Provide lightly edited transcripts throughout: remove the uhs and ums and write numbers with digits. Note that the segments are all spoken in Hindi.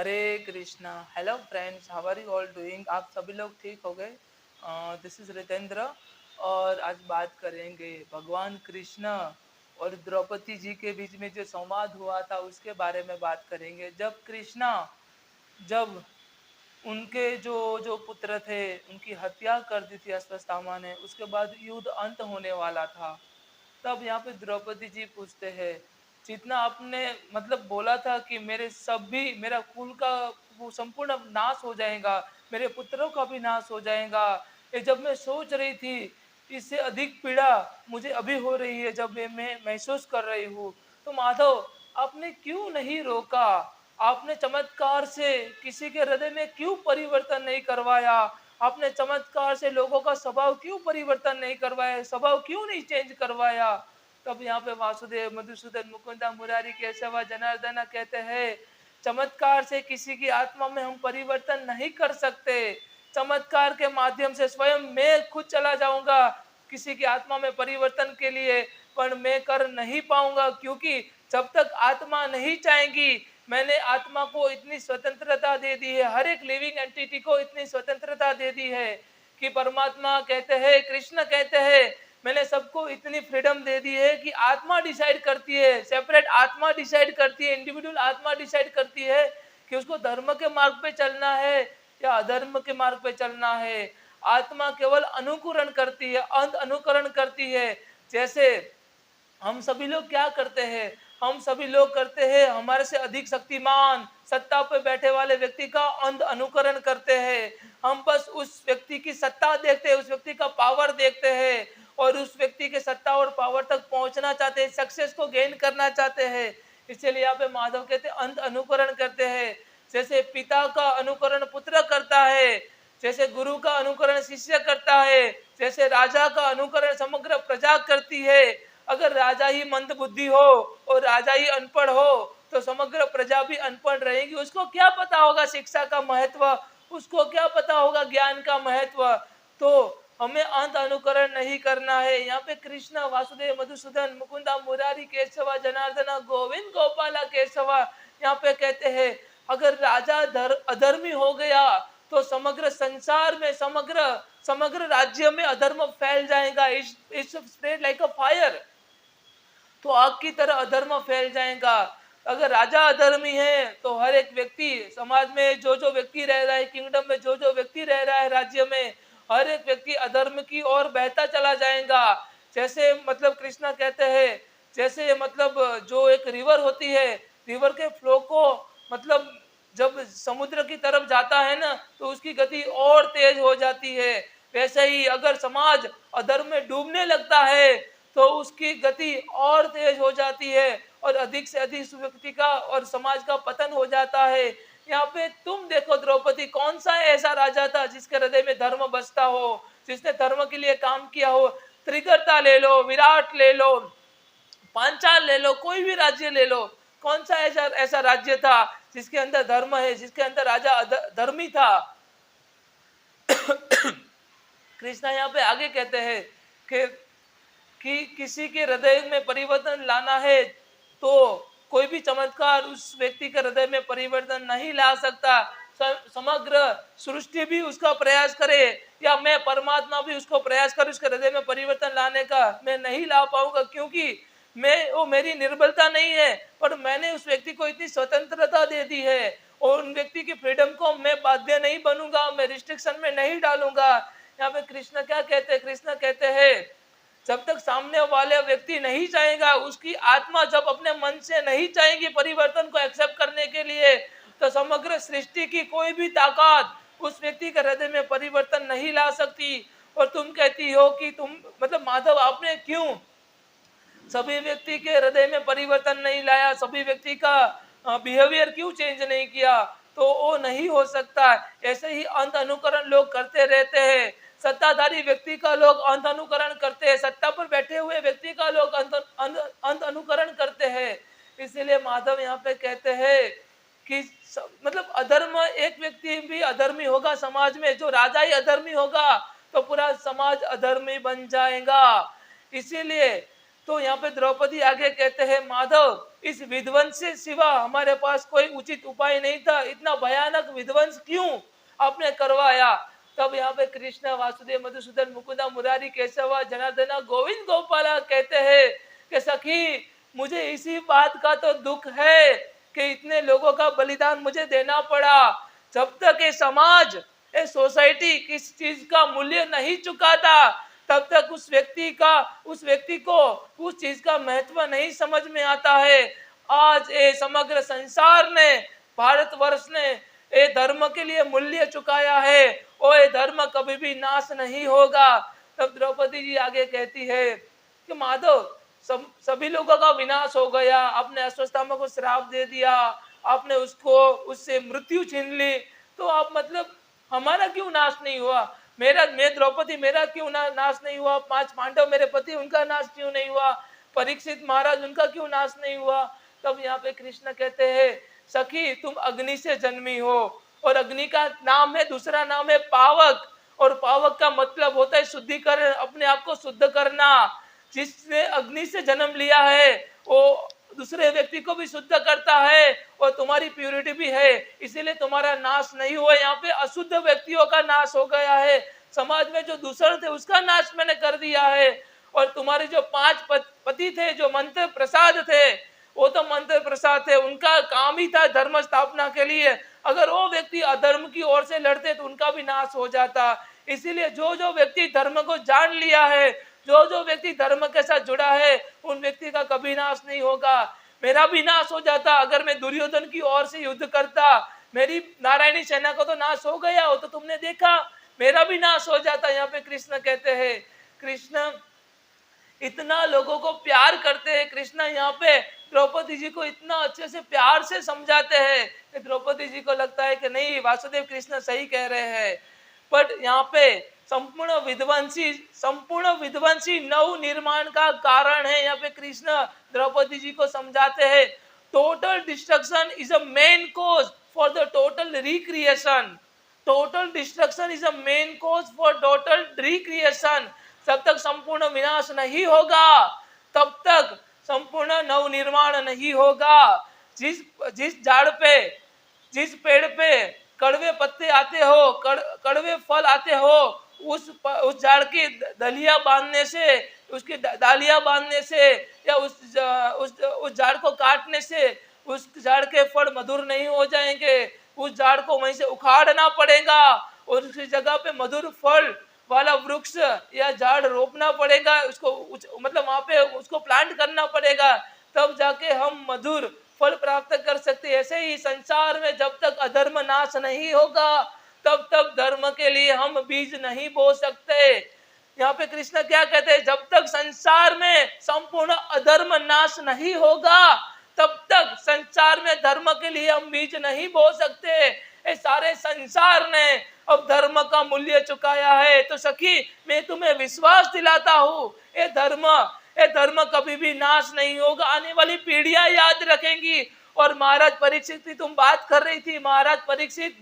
Hare Krishna. Hello friends, how are you all doing? आप सभी लोग ठीक हो गए? दिस इज रितेंद्र और आज बात करेंगे भगवान कृष्ण और द्रौपदी जी के बीच में जो संवाद हुआ था उसके बारे में बात करेंगे। जब उनके जो जो पुत्र थे उनकी हत्या कर दी थी अश्वत्थामा ने, उसके बाद युद्ध अंत होने वाला था। तब यहाँ पे द्रौपदी जी पूछते हैं, जितना आपने मतलब बोला था कि मेरा कुल का वो संपूर्ण नाश हो जाएगा, मेरे पुत्रों का भी नाश हो जाएगा, ये जब मैं सोच रही थी इससे अधिक पीड़ा मुझे अभी हो रही है जब मैं महसूस कर रही हूँ। तो माधव, आपने क्यों नहीं रोका? आपने चमत्कार से किसी के हृदय में क्यों परिवर्तन नहीं करवाया? आपने चमत्कार से लोगों का स्वभाव क्यों परिवर्तन नहीं करवाया? स्वभाव क्यों नहीं चेंज करवाया? तब यहाँ पे वासुदेव, मधुसूदन, मुकुंदा, मुरारी, केशव, जनार्दन कहते हैं, चमत्कार से किसी की आत्मा में हम परिवर्तन नहीं कर सकते। चमत्कार के माध्यम से स्वयं मैं खुद चला जाऊंगा किसी की आत्मा में परिवर्तन के लिए, पर मैं कर नहीं पाऊंगा, क्योंकि जब तक आत्मा नहीं चाहेगी, मैंने आत्मा को इतनी स्वतंत्रता दे दी है, हर एक लिविंग एंटिटी को इतनी स्वतंत्रता दे दी है कि परमात्मा कहते हैं, कृष्ण कहते हैं, मैंने सबको इतनी फ्रीडम दे दी है कि आत्मा डिसाइड करती है, सेपरेट आत्मा डिसाइड करती है, इंडिविजुअल आत्मा डिसाइड करती है कि उसको धर्म के मार्ग पे चलना है या अधर्म के मार्ग पे चलना है। आत्मा केवल अनुकरण करती है, अंत अनुकरण करती है। जैसे हम सभी लोग क्या करते हैं? हम सभी लोग करते हैं हमारे से अधिक शक्तिमान सत्ता पे बैठे वाले व्यक्ति का अंध अनुकरण करते हैं। हम बस उस व्यक्ति की सत्ता देखते हैं, उस व्यक्ति का पावर देखते हैं और उस व्यक्ति के सत्ता और पावर तक पहुंचना चाहते हैं, सक्सेस को गेन करना चाहते हैं। इसलिए यहाँ पे माधव कहते हैं अंध अनुकरण करते हैं। जैसे पिता का अनुकरण पुत्र करता है, जैसे गुरु का अनुकरण शिष्य करता है, जैसे राजा का अनुकरण समग्र प्रजा करती है। अगर राजा ही मंद बुद्धि हो और राजा ही अनपढ़ हो तो समग्र प्रजा भी अनपढ़ रहेगी। उसको क्या पता होगा शिक्षा का महत्व, उसको क्या पता होगा ज्ञान का महत्व। तो हमें अंत अनुकरण नहीं करना है। यहाँ पे कृष्ण, वासुदेव, मधुसूदन, मुकुंदा, मुरारी, केशव, जनार्दन, गोविंद, गोपाला, केशव, यहाँ पे कहते हैं अगर राजा अधर्मी हो गया तो समग्र संसार में, समग्र समग्र राज्य में अधर्म फैल जाएगा। It's spread like a fire, तो आग की तरह अधर्म फैल जाएगा। अगर राजा अधर्मी है तो हर एक व्यक्ति समाज में, जो जो व्यक्ति रह रहा है किंगडम में, जो जो व्यक्ति रह रहा है राज्य में, हर एक व्यक्ति अधर्म की ओर बहता चला जाएगा। जैसे मतलब कृष्णा कहते हैं, जैसे मतलब जो एक रिवर होती है, रिवर के फ्लो को मतलब जब समुद्र की तरफ जाता है ना तो उसकी गति और तेज हो जाती है। वैसे ही अगर समाज अधर्म में डूबने लगता है तो उसकी गति और तेज हो जाती है और अधिक से अधिक उस व्यक्ति का और समाज का पतन हो जाता है। यहाँ पे तुम देखो द्रौपदी, कौन सा ऐसा राजा था जिसके हृदय में धर्म बसता हो, जिसने धर्म के लिए काम किया हो? त्रिगर्ता ले लो, विराट ले लो, पांचाल ले लो, कोई भी राज्य ले लो, कौन सा ऐसा ऐसा राज्य था जिसके अंदर धर्म है, जिसके अंदर राजा धर्मी था? कृष्णा यहाँ पे आगे कहते हैं कि किसी के हृदय में परिवर्तन लाना है तो कोई भी चमत्कार उस व्यक्ति के हृदय में परिवर्तन नहीं ला सकता। समग्र सृष्टि भी उसका प्रयास करे या मैं परमात्मा भी उसको प्रयास कर उसके हृदय में परिवर्तन लाने का, मैं नहीं ला पाऊंगा, क्योंकि वो मेरी निर्बलता नहीं है, पर मैंने उस व्यक्ति को इतनी स्वतंत्रता दे दी है और उन व्यक्ति की फ्रीडम को मैं बाध्य नहीं बनूंगा, मैं रिस्ट्रिक्शन में नहीं डालूंगा। यहाँ पे कृष्ण क्या कहते हैं? कृष्ण कहते हैं जब तक सामने वाले व्यक्ति नहीं चाहेगा, उसकी आत्मा जब अपने मन से नहीं चाहेगी परिवर्तन को एक्सेप्ट करने के लिए, तो समग्र सृष्टि की कोई भी ताकत उस व्यक्ति के हृदय में परिवर्तन नहीं ला सकती। और तुम कहती हो कि तुम मतलब माधव, आपने क्यों सभी व्यक्ति के हृदय में परिवर्तन नहीं लाया, सभी व्यक्ति का बिहेवियर क्यों चेंज नहीं किया? तो वो नहीं हो सकता। ऐसे ही अंत अनुकरण लोग करते रहते हैं। सत्ताधारी व्यक्ति का लोग अंत अनुकरण करते हैं, सत्ता पर बैठे हुए व्यक्ति का लोग अंत अनुकरण करते हैं। इसीलिए माधव यहाँ पे कहते हैं कि मतलब अधर्म, एक व्यक्ति भी अधर्मी होगा समाज में, जो राजा ही अधर्मी होगा तो पूरा समाज अधर्मी बन जाएगा। इसीलिए तो यहाँ पे द्रौपदी आगे कहते हैं, माधव इस विध्वंस से सिवा हमारे पास कोई उचित उपाय नहीं था। इतना भयानक विध्वंस क्यों आपने करवाया? तब यहाँ पे कृष्ण वासुदेव मधुसूदन मुकुंदा मुरारी केशवा जनार्दना गोविंद गोपाला कहते हैं कि सखी मुझे इसी बात का तो दुख है कि इतने लोगों का बलिदान मुझे देना पड़ा। जब तक ये समाज, ये सोसाइटी किस चीज का मूल्य नहीं चुकाता, तब तक उस व्यक्ति को उस चीज का महत्व नहीं समझ में आता है। आज ये समग्र संसार ने, भारतवर्ष ने ये धर्म के लिए मूल्य चुकाया है और ये धर्म कभी भी नाश नहीं होगा। तब द्रौपदी जी आगे कहती है कि माधव, सभी लोगों का विनाश हो गया, आपने अश्वत्थामा को श्राप दे दिया, आपने उससे मृत्यु छीन ली, तो आप मतलब हमारा क्यों नाश नहीं हुआ? मैं द्रौपदी, मेरा क्यों नाश नहीं हुआ? 5 पांडव मेरे पति, उनका नाश क्यों नहीं हुआ? परीक्षित महाराज, उनका क्यों नाश नहीं हुआ? तब यहाँ पे कृष्ण कहते हैं सखी तुम अग्नि से जन्मी हो, और अग्नि का नाम है, दूसरा नाम है पावक, और पावक का मतलब होता है शुद्धिकरण, अपने आप को शुद्ध करना। जिसने अग्नि से जन्म लिया है वो दूसरे व्यक्ति को भी शुद्ध करता है और तुम्हारी प्यूरिटी भी है, इसीलिए तुम्हारा नाश नहीं हुआ। यहाँ पे अशुद्ध व्यक्तियों का नाश हो गया है, समाज में जो दूसरे थे उसका नाश मैंने कर दिया है। और तुम्हारे जो 5 पति थे, जो मंत्र प्रसाद थे, वो तो मंत्र प्रसाद थे, उनका काम ही था धर्म स्थापना के लिए। अगर वो व्यक्ति अधर्म की ओर से लड़ते तो उनका भी नाश हो जाता। इसीलिए जो जो व्यक्ति धर्म को जान लिया है, जो जो व्यक्ति धर्म के साथ जुड़ा है, उन व्यक्ति का कभी नाश नहीं होगा। मेरा भी नाश हो जाता अगर मैं दुर्योधन की ओर से युद्ध करता, मेरी नारायणी सेना को तो नाश हो गया, वो तो तुमने देखा, मेरा भी नाश हो जाता। यहाँ पे कृष्ण कहते हैं, कृष्ण इतना लोगों को प्यार करते हैं। कृष्ण यहाँ पे द्रौपदी जी को इतना अच्छे से प्यार से समझाते हैं कि द्रौपदी जी को लगता है कि नहीं, वासुदेव कृष्ण सही कह रहे हैं। बट यहाँ पे संपूर्ण विध्वंसी नव निर्माण का कारण है। यहाँ पे कृष्ण द्रौपदी जी को समझाते हैं total destruction is a main cause for the total recreation. Total destruction is a main cause for total recreation. जब तक संपूर्ण विनाश नहीं होगा तब तक संपूर्ण नव निर्माण नहीं होगा। जिस झाड़ पे, जिस पेड़ पे कड़वे पत्ते आते हो, कड़वे फल आते हो, उस झाड़ की दलिया बांधने से, उसकी डालियां बांधने से, या उस झाड़ को काटने से उस झाड़ के फल मधुर नहीं हो जाएंगे। उस झाड़ को वहीं से उखाड़ना पड़ेगा और उसकी जगह पे मधुर फल वाला वृक्ष या झाड़ रोपना पड़ेगा, उसको मतलब वहां पे उसको प्लांट करना पड़ेगा, तब जाके हम मधुर फल प्राप्त कर सकते हैं। ऐसे ही संसार में जब तक अधर्म नाश नहीं होगा तब तक धर्म के लिए हम बीज नहीं बो सकते। यहाँ पे कृष्ण क्या कहते हैं, जब तक संसार में संपूर्ण अधर्म नाश नहीं होगा तब तक संसार में धर्म के लिए हम बीज नहीं बो सकते। ये सारे संसार ने अब धर्म का मूल्य चुकाया है। तो सखी मैं तुम्हें विश्वास दिलाता हूँ, ये धर्म कभी भी नाश नहीं होगा, आने वाली पीढ़ियां याद रखेंगी। और महाराज परीक्षित की तुम बात कर रही थी, महाराज परीक्षित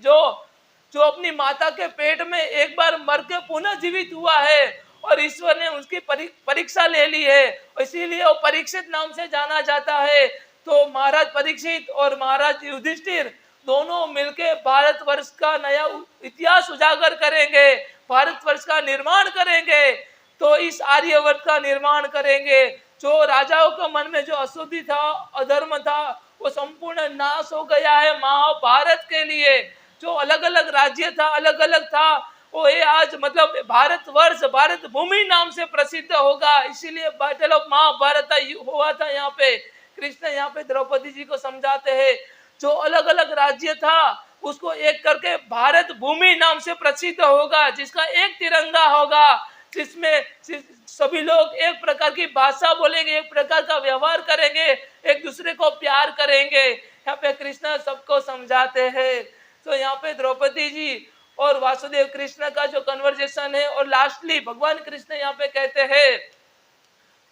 जो अपनी माता के पेट में एक बार मर के पुनः जीवित हुआ है और ईश्वर ने उसकी परीक्षा ले ली है, इसीलिए वो परीक्षित नाम से जाना जाता है। तो महाराज परीक्षित और महाराज युधिष्ठिर दोनों मिलके भारतवर्ष का नया इतिहास उजागर करेंगे, भारतवर्ष का निर्माण करेंगे। तो इस आर्यवर्त का निर्माण करेंगे। जो राजाओं के मन में जो अशुद्धि था, अधर्म था, वो संपूर्ण नाश हो गया है महाभारत के लिए। जो अलग अलग राज्य था, अलग अलग था, वो ये आज मतलब भारतवर्ष, भारत भूमि नाम से प्रसिद्ध होगा। इसीलिए बैटल ऑफ महाभारत हुआ था। यहाँ पे कृष्ण यहाँ पे द्रौपदी जी को समझाते हैं, जो अलग अलग राज्य था उसको एक करके भारत भूमि नाम से प्रसिद्ध होगा, जिसका एक तिरंगा होगा, जिसमें सभी लोग एक प्रकार की भाषा बोलेंगे, एक प्रकार का व्यवहार करेंगे, एक दूसरे को प्यार करेंगे। यहाँ पे कृष्ण सबको समझाते हैं। तो यहाँ पे द्रौपदी जी और वासुदेव कृष्ण का जो कन्वर्जेशन है, और लास्टली भगवान कृष्ण यहाँ पे कहते हैं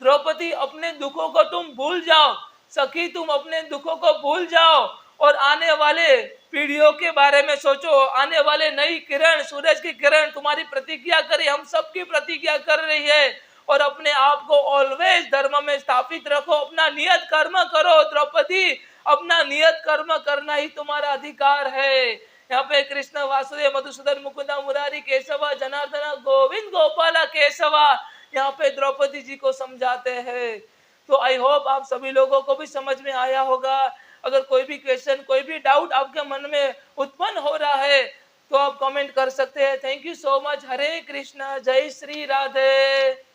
द्रौपदी अपने दुखों को तुम भूल जाओ, सखी तुम अपने दुखों को भूल जाओ और आने वाले पीढ़ियों के बारे में सोचो। आने वाले नई किरण, सूरज की किरण तुम्हारी प्रतिज्ञा करी, हम सबकी प्रतिज्ञा कर रही है, और अपने आप को ऑलवेज धर्म में स्थापित रखो, अपना नियत कर्म करो द्रौपदी, अपना नियत कर्म करना ही तुम्हारा अधिकार है। यहाँ पे कृष्ण वासुदेव मधुसूदन मुकुंदा मुरारी केशवा जनार्दन गोविंद गोपाला केशवा यहाँ पे द्रौपदी जी को समझाते हैं। तो आई होप आप सभी लोगों को भी समझ में आया होगा। अगर कोई भी क्वेश्चन, कोई भी डाउट आपके मन में उत्पन्न हो रहा है तो आप कमेंट कर सकते हैं। Thank you so much. Hare Krishna, जय श्री राधे।